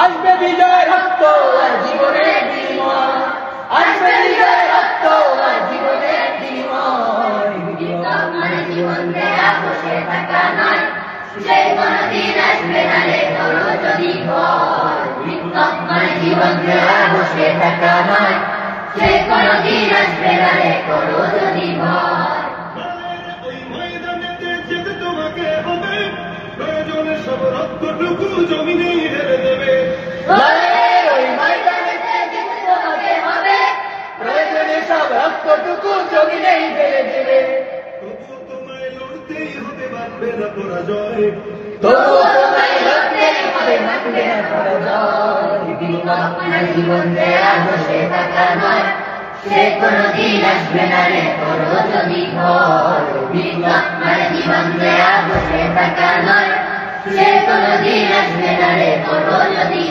আসবে বিজয় রক্ত আর জীবনের বিনিময়, আসবে বিজয় রক্ত আর জীবনের বিনিময়। বিপ্লব মানে জীবন দেয়া বসে থাকা নয়, সে কোনদিন আসবে না রে করো যদি ভয়। বিপ্লব মানে জীবন দেয়া বসে থাকা নয়, সে কোনদিন আসবে না রে করো যদি ভয়। ওই ময়দানেতে যেতে তোমাকে হবে, প্রয়োজনে সব রক্তটুকু জমিনেই ঢেলে দেবে। লড়াইয়ের ওই ময়দানেতে যেতে তোমাকে হবে, প্রয়োজনে সব রক্তটুকু জমিনেই ফেলে দেবে। তবুও তোমায় লড়তেই হবে, মানবে না পরাজয়। তবুও তোমায় লড়তেই হবে, মানবে না পরাজয়। বিপ্লব মানে জীবন দেয়া বসে থাকা নয়, সে কোনদিন আসবে না রে করো যদি ভয়। বিপ্লব মানে জীবন দেয়া বসে থাকা নয়, সে কোনদিন আসবে না রে করো যদি